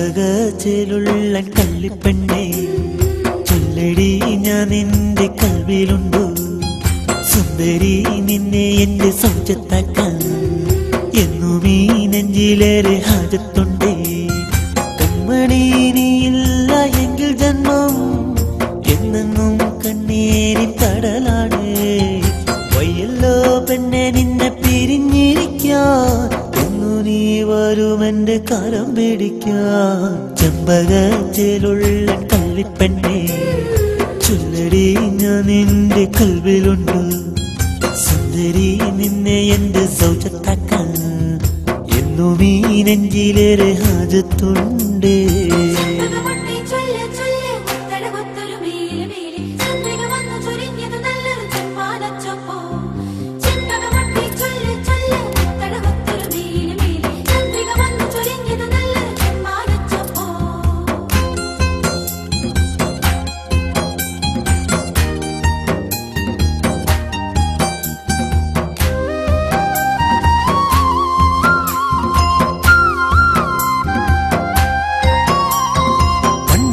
ചെമ്പകത്തിലുള്ള കള്ളിപ്പെണ്ണേ ചൊല്ലടി ഞാൻ നിന്റെ കൽവിലുണ്ടോ സുന്ദരി നിന്നെ എന്റെ സൗജത്താക്കാൻ എന്നും ഈ നെഞ്ചിലേറെ ഹാജത്തുണ്ടേ കൺമണി നീയില്ല എങ്കിൽ ജന്മം എന്നെന്നും കണ്ണീരിൻ കടലാണ് വയ്യല്ലോ പെണ്ണെ നിന്നെ പിരിഞ്ഞിരിക്കാൻ നീ വരുമെന്റെ കരം പിടിക്കാൻ ചെമ്പകത്തിലുള്ള കള്ളിപ്പെണ്ണേ ചൊല്ലടി ഞാൻ നിന്റെ കൽവിലുണ്ട് സുന്ദരി നിന്നെ എന്റെ സൗജത്താക്കാൻ എന്നും ഈ നെഞ്ചിലേറെ ഹാജത്തുണ്ട്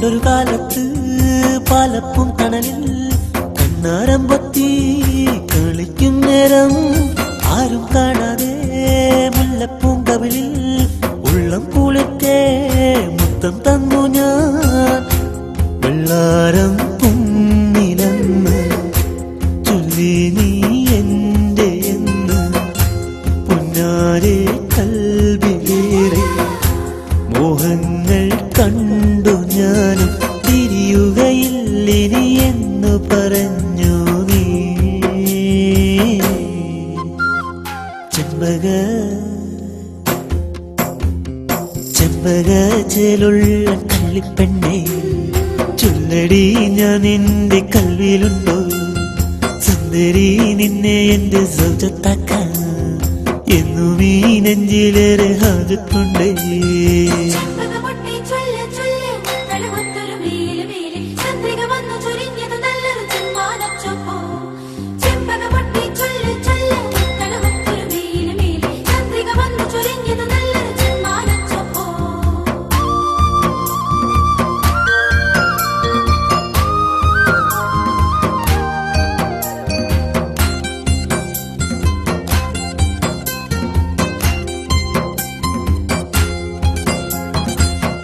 ഒരു കാലത്ത് പാലപ്പും തണലിൽ കണ്ണാരം പൊത്തി കളിക്കും നേരം ആരും കാണാതെ മുല്ലപ്പൂങ്കവിളിൽ ഉള്ളം കുളിക്കേ മുത്തം തന്നു ഞാൻ വെള്ളാരം പൊന്നിലെന്ന് ചൊല്ലി നീ എന്റെ എന്ന് പൊന്നാരെ കൽവിലേറെ മോഹങ്ങൾ കണ്ടു ഞാനും തിരിയുകയില്ലിനി എന്നു പറഞ്ഞു നീ ചെമ്പകത്തിലുള്ള കള്ളിപ്പെണ്ണേ ചൊല്ലടി ഞാൻ നിന്റെ കൽവിലുണ്ടോ സുന്ദരി നിന്നെ എന്റെ സൗജത്താക്കാൻ എന്നും ഈ നെഞ്ചിലേറെ ഹാജത്തുണ്ടേ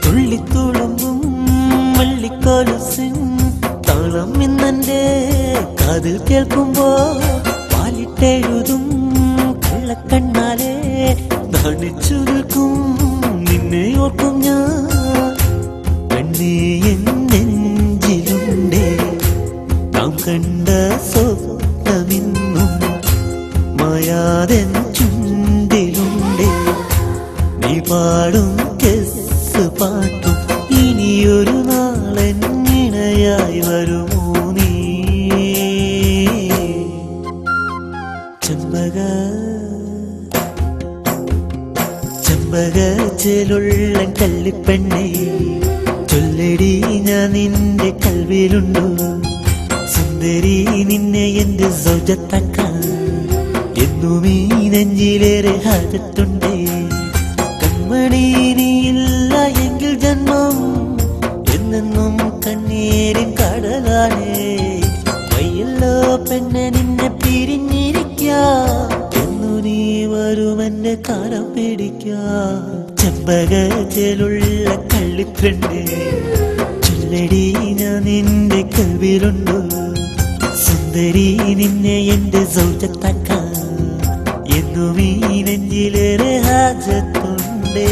തുള്ളിത്തുളുമ്പും വള്ളിക്കോലസിൻ താളം ഇന്നെന്റെ കാതിൽ കേൾക്കുമ്പോ പാലിട്ടെഴുതും കള്ളക്കണ്ണാലെ നാണിച്ചു നിൽക്കും നിന്നെ ഓർക്കും ഞാൻ കണ്ണേ എൻ നെഞ്ചിലുണ്ടേ നാം കണ്ട സ്വപ്നമിന്നും മായാതെൻ ചുണ്ടിലുണ്ടേ നീ പാടും പാട്ടും ഇനിയൊരു നാളെന്നിണയായി വരുമോ നീ ചെമ്പകത്തിലുള്ള കള്ളിപ്പെണ്ണേ ചൊല്ലടി ഞാൻ നിന്റെ കൽവിലുണ്ടോ സുന്ദരി നിന്നെ എന്റെ സൗജത്താക്കാൻ എന്നും ഈ നെഞ്ചിലേറെ ഹാജത്തുണ്ടേ കൺമണി നീയില്ല എങ്കിൽ ജന്മം എന്നെന്നും കണ്ണീരിൻ കടലാണേ വയ്യല്ലോ പെണ്ണെ നിന്നെ പിരിഞ്ഞിരിക്കാൻ എന്നു നീ വരുമെന്റെ കരം പിടിക്കാൻ ചെമ്പകത്തിലുള്ള കള്ളിപ്പെണ്ണേ ചൊല്ലടി ഞാൻ നിന്റെ കൽവിലുണ്ടോ സുന്ദരി നിന്നെ എന്റെ സൗജത്താക്കാൻ എന്നും ഈ നെഞ്ചിലേറെ ഹാജത്തുണ്ടേ.